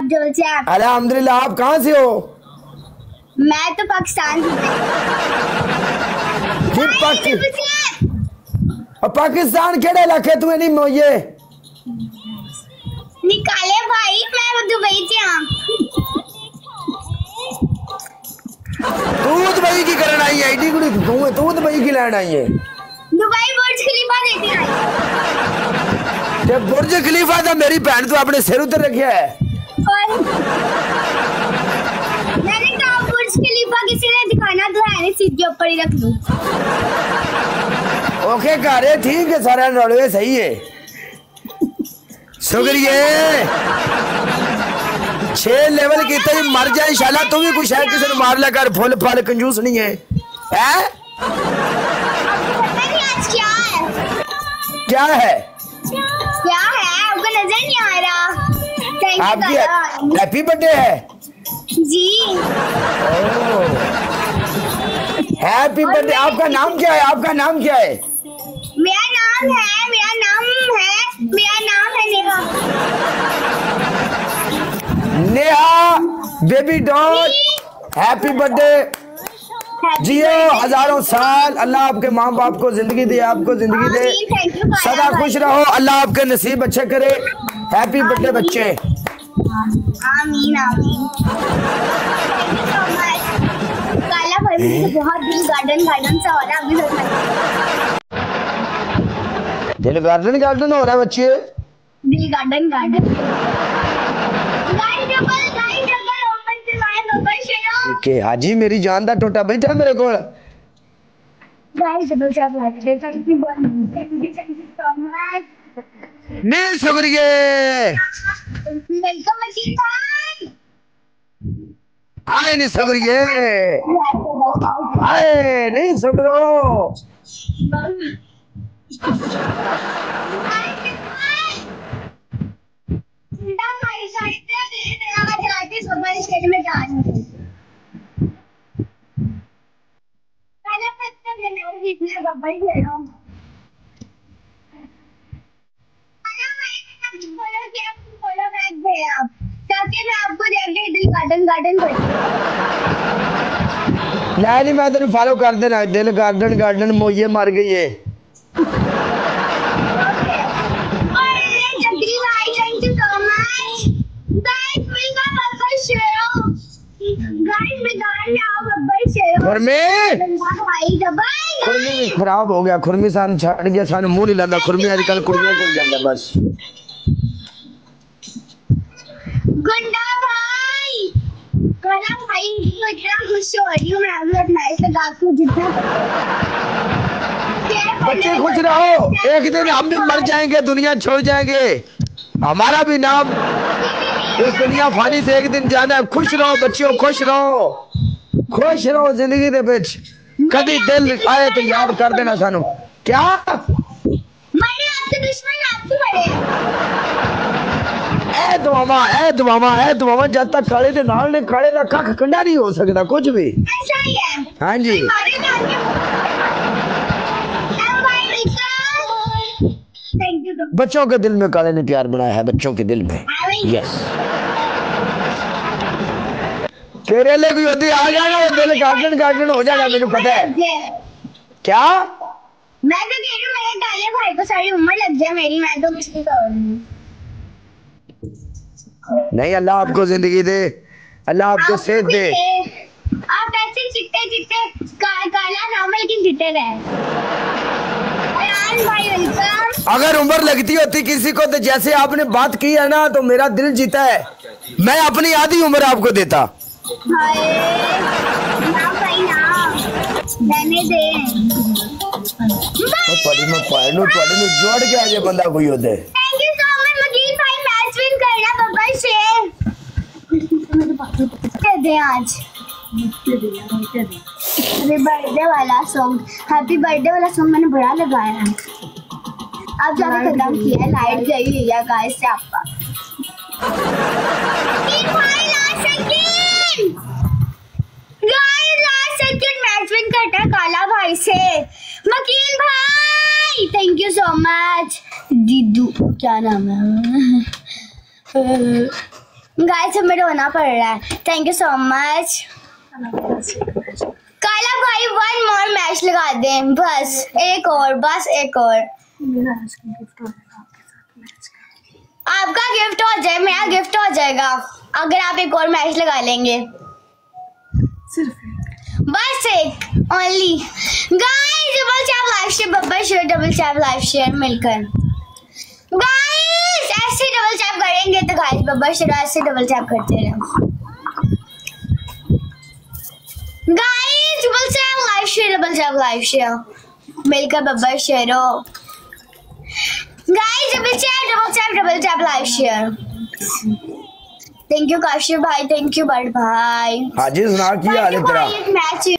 अल्हम्दुलिल्लाह। आप कहाँ से हो? मैं तो पाकिस्तान पाकिस्तान केड़े इलाके तुम्हें नहीं मोये निकाले भाई, मैं दुबई से हाँ। तू दुबई की करन आई है? एडी कुड़ी तू दुबई की लैंड आई है? दुबई बुर्ज खलीफा देखने आई। ते बुर्ज खलीफा तो मेरी बहन तू अपने सिर उतर रखा है। मैंने कहा बुर्ज खलीफा किसी ने दिखाना तो है नहीं, सीधे ऊपर ही रख लूं। ओके करे ठीक है, सारा नड़वे सही है। शुक्रिया। 6 लेवल की तेरी मर जाए इंशाल्लाह। तू भी कुछ है किसी ने मार लिया कर, फुल फल कंजूस नहीं है, हैं? आज क्या है? क्या है? क्या है? आपको नजर नहीं आ रहा? आपकी हैप्पी बर्थडे है जी। Happy birthday. आपका नाम क्या है? आपका नाम क्या है? मेरा नाम है Neha. Neha baby doll happy birthday. जियो हजारों साल। अल्लाह आपके माँ बाप को जिंदगी दे, आपको जिंदगी दे, सदा खुश रहो। अल्लाह आपके नसीब अच्छे करे। हैप्पी बर्थडे बच्चे। आमीन आमीन। काला भाई मुझे बहुत दिल गार्डन सा हो रहा है। दिल गार्डन हो रहा है बच्चे। दिल गार्डन के हाजी मेरी जान दा टोटा बैठा मेरे को। नहीं शुक्रिया। आए नहीं शुक्रिया। आए नहीं शुक्रो। नहीं मैं तेन फॉलो कर देना। दिल गार्डन मोये मर गई है। खुरमी खराब हो गया। खुरमी सान छड़ गया, सान मुंह नहीं लाता। खुरमी आजकल कुड़ियां को जाता बस। गुंडा भाई, गुंडा भाई इतना खुश हो रही हूँ मैं अभी अपना इसे गाकू जितना। बच्चे खुश रहो। एक दिन हम भी मर जाएंगे, दुनिया छोड़ जाएंगे, हमारा भी नाम इस दुनिया फानी से एक दिन जाना है। खुश रहो बच्चियों, खुश रहो जिंदगी दे विच। कभी दिल आए तो याद कर देना सानू। क्या मैंने आपके दुश्मन आपसे बड़े। ए दुआवा जब तक काले दे नाल ने काले दा कख कंडा नहीं हो सकता कुछ भी। ऐसा ही है। हां जी। बच्चों के दिल में काले ने प्यार बनाया है, बच्चों के दिल में। यस तेरे लिए भी होती आ जाएगा वो दिल गार्डन हो जाएगा, मेरे पता है। क्या मैं तो कह रही हूँ मेरे काले भाई को सारी उम्र लग जाए मेरी, मैं तो कुछ नहीं कर रही। नहीं अल्लाह आपको जिंदगी दे, अल्लाह आपको सेहत दे। आप ऐसे चिट्टे काला नाम लेकिन चिट्टे रहे। भाई वेलकम। अगर उम्र लगती होती किसी को तो जैसे आपने बात की है ना, तो मेरा दिल जीता है। मैं अपनी आधी उम्र आपको देता। ना भाई ना रहने दे। में जोड़ के आजे बंदा कोई होते। थैंक यू सो मच मकीन भाई, मैच विन करना बाबा से दे आज। अरे बर्थडे वाला सॉन्ग, हैप्पी बर्थडे वाला सॉन्ग मैंने बड़ा लगाया है। अब जाके खत्म किया है, लाइट गई हुई है गाइस से आपका। मैच विन करता है काला भाई से मकीन भाई। Thank you so much. जीदू क्या नाम है? गाइस हमें रोना पड़ रहा है। Thank you so much. Kala भाई 1 मोर मैच लगा दें, बस एक और, बस एक और। आपका गिफ्ट हो जाए, मेरा गिफ्ट हो जाएगा अगर आप एक और मैच लगा लेंगे। बस एक only. Guys double tap live share, Babbar share, double tap live share मिलकर। गाइस ऐसे डबल टैप करेंगे तो गाइस बब्बर शेयर ऐसे डबल टैप करते रहे। Guys double tap live share, double tap live share मिलकर बब्बर शेयर हो। Guys double tap live share. Thank you Kashif भाई, थैंक यू बड़ भाई। हाजी सुना क्या हाल है तेरा? एक मैच